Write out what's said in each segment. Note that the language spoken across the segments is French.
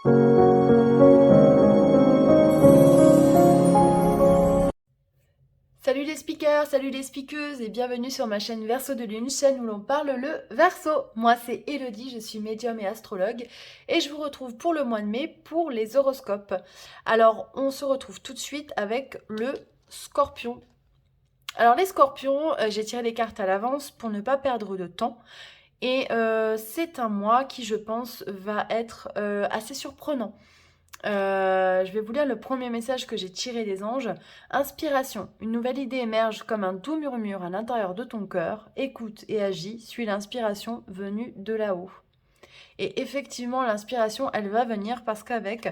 Salut les speakers, salut les speakeuses et bienvenue sur ma chaîne Verseau de Lune, chaîne où l'on parle le Verseau. Moi c'est Elodie, je suis médium et astrologue et je vous retrouve pour le mois de mai pour les horoscopes. Alors on se retrouve tout de suite avec le Scorpion. Alors les Scorpions, j'ai tiré les cartes à l'avance pour ne pas perdre de temps et c'est un mois qui je pense va être assez surprenant. Je vais vous lire le premier message que j'ai tiré des anges. Inspiration. Une nouvelle idée émerge comme un doux murmure à l'intérieur de ton cœur. Écoute et agis. Suis l'inspiration venue de là-haut. Et effectivement, l'inspiration, elle va venir parce qu'avec,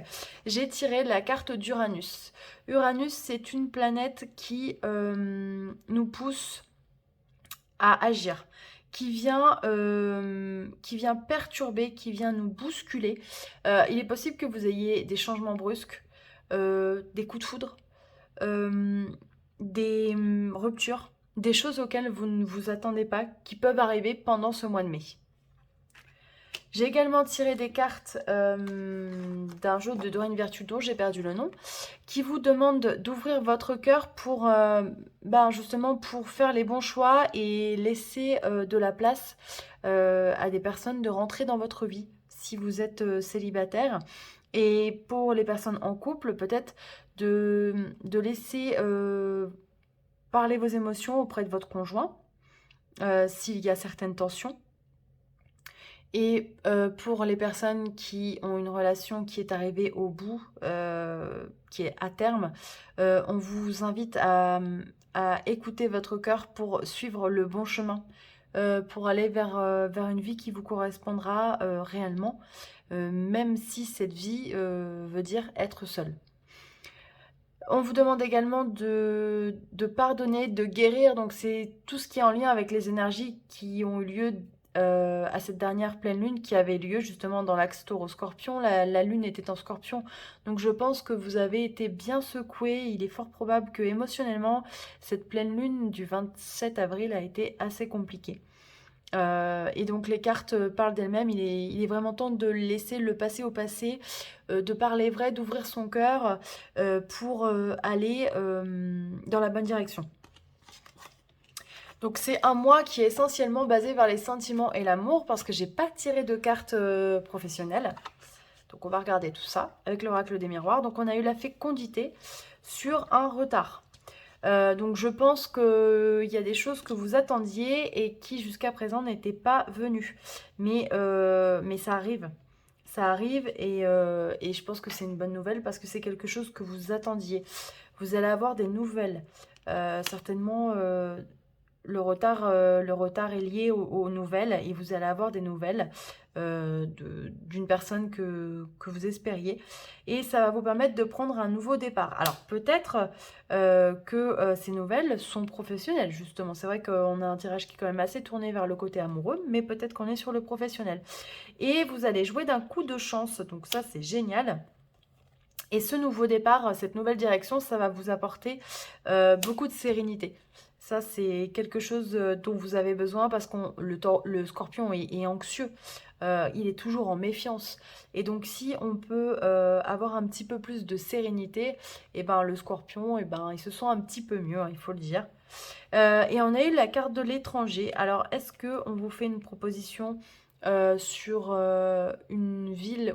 j'ai tiré la carte d'Uranus. Uranus, c'est une planète qui nous pousse à agir, qui vient perturber, qui vient nous bousculer. Il est possible que vous ayez des changements brusques, des coups de foudre, euh, des ruptures, des choses auxquelles vous ne vous attendez pas, qui peuvent arriver pendant ce mois de mai. J'ai également tiré des cartes d'un jeu de Dorine Virtue dont j'ai perdu le nom, qui vous demande d'ouvrir votre cœur pour justement pour faire les bons choix et laisser de la place à des personnes de rentrer dans votre vie si vous êtes célibataire. Et pour les personnes en couple, peut-être de laisser parler vos émotions auprès de votre conjoint s'il y a certaines tensions. Et pour les personnes qui ont une relation qui est arrivée au bout, qui est à terme, on vous invite à écouter votre cœur pour suivre le bon chemin, pour aller vers une vie qui vous correspondra réellement, même si cette vie veut dire être seul. On vous demande également de pardonner, de guérir. Donc c'est tout ce qui est en lien avec les énergies qui ont eu lieu à cette dernière pleine lune qui avait lieu justement dans l'axe taureau-scorpion. La lune était en scorpion. Donc je pense que vous avez été bien secoué. Il est fort probable que émotionnellement, cette pleine lune du 27 avril a été assez compliquée. Et donc les cartes parlent d'elles-mêmes, il est vraiment temps de laisser le passé au passé, de parler vrai, d'ouvrir son cœur pour aller dans la bonne direction. Donc c'est un mois qui est essentiellement basé vers les sentiments et l'amour parce que j'ai pas tiré de cartes professionnelles. Donc on va regarder tout ça avec l'oracle des miroirs. Donc on a eu la fécondité sur un retard. Donc je pense qu'il y a des choses que vous attendiez et qui jusqu'à présent n'étaient pas venues. Mais ça arrive. Ça arrive et je pense que c'est une bonne nouvelle parce que c'est quelque chose que vous attendiez. Vous allez avoir des nouvelles. Certainement, le retard est lié aux nouvelles et vous allez avoir des nouvelles d'une personne que vous espériez et ça va vous permettre de prendre un nouveau départ. Alors peut-être que ces nouvelles sont professionnelles justement. C'est vrai qu'on a un tirage qui est quand même assez tourné vers le côté amoureux, mais peut-être qu'on est sur le professionnel. Et vous allez jouer d'un coup de chance, donc ça c'est génial. Et ce nouveau départ, cette nouvelle direction, ça va vous apporter beaucoup de sérénité. Ça, c'est quelque chose dont vous avez besoin parce que le scorpion est anxieux. Il est toujours en méfiance. Et donc, si on peut avoir un petit peu plus de sérénité, et ben, le scorpion, et ben, il se sent un petit peu mieux, hein, il faut le dire. Et on a eu la carte de l'étranger. Alors, est-ce qu'on vous fait une proposition sur une ville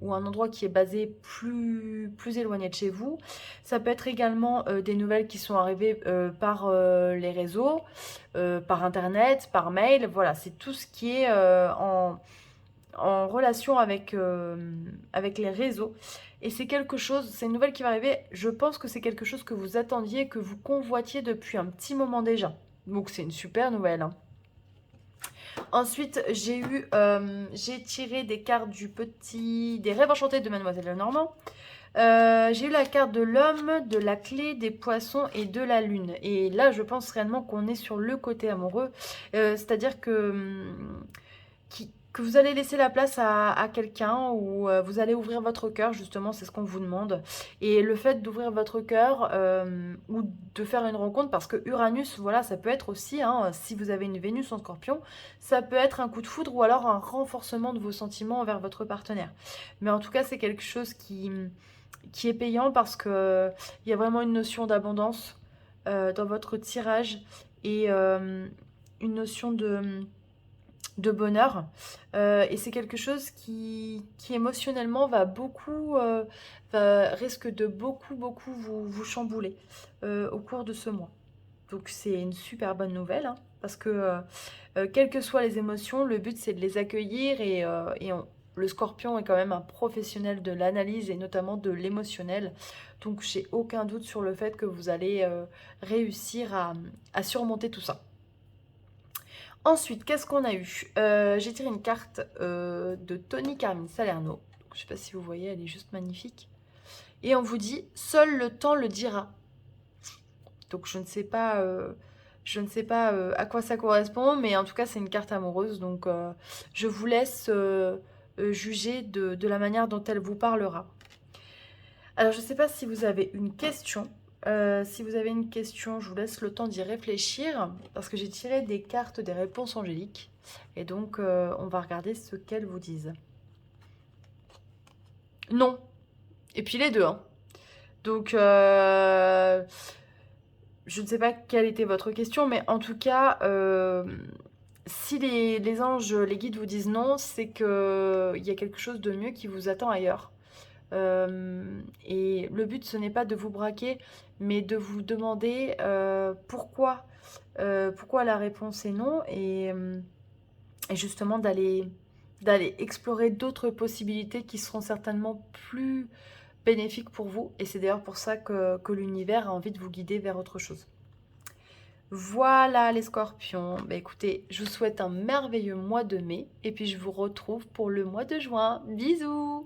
ou un endroit qui est basé plus éloigné de chez vous? Ça peut être également des nouvelles qui sont arrivées par les réseaux, par internet, par mail. Voilà, c'est tout ce qui est en relation avec les réseaux. Et c'est quelque chose, c'est une nouvelle qui va arriver, je pense que c'est quelque chose que vous attendiez, que vous convoitiez depuis un petit moment déjà. Donc c'est une super nouvelle, hein. Ensuite, j'ai tiré des cartes des rêves enchantés de Mademoiselle Lenormand. J'ai eu la carte de l'homme, de la clé, des poissons et de la lune. Et là, je pense réellement qu'on est sur le côté amoureux. C'est-à-dire que que vous allez laisser la place à quelqu'un ou vous allez ouvrir votre cœur, justement, c'est ce qu'on vous demande. Et le fait d'ouvrir votre cœur ou de faire une rencontre, parce que Uranus, voilà, ça peut être aussi, hein, si vous avez une Vénus en Scorpion, ça peut être un coup de foudre ou alors un renforcement de vos sentiments envers votre partenaire. Mais en tout cas, c'est quelque chose qui est payant parce que il y a vraiment une notion d'abondance dans votre tirage et une notion de bonheur. Et c'est quelque chose qui émotionnellement va beaucoup, risque de beaucoup vous chambouler au cours de ce mois. Donc c'est une super bonne nouvelle, hein, parce que quelles que soient les émotions, le but c'est de les accueillir le scorpion est quand même un professionnel de l'analyse et notamment de l'émotionnel. Donc j'ai aucun doute sur le fait que vous allez réussir à surmonter tout ça. Ensuite, qu'est-ce qu'on a eu? J'ai tiré une carte de Tony Carmine Salerno. Donc, je ne sais pas si vous voyez, elle est juste magnifique. Et on vous dit, seul le temps le dira. Donc je ne sais pas à quoi ça correspond, mais en tout cas c'est une carte amoureuse. Donc je vous laisse juger de la manière dont elle vous parlera. Alors je ne sais pas si vous avez une question. Si vous avez une question, je vous laisse le temps d'y réfléchir parce que j'ai tiré des cartes des réponses angéliques. Et donc on va regarder ce qu'elles vous disent. Non. Et puis les deux, hein. Donc je ne sais pas quelle était votre question, mais en tout cas, si les anges, les guides vous disent non, c'est qu'il y a quelque chose de mieux qui vous attend ailleurs. Et le but, ce n'est pas de vous braquer, mais de vous demander pourquoi la réponse est non, et justement d'aller explorer d'autres possibilités qui seront certainement plus bénéfiques pour vous. Et c'est d'ailleurs pour ça que l'univers a envie de vous guider vers autre chose. Voilà les scorpions. Bah, écoutez, je vous souhaite un merveilleux mois de mai et puis je vous retrouve pour le mois de juin. Bisous!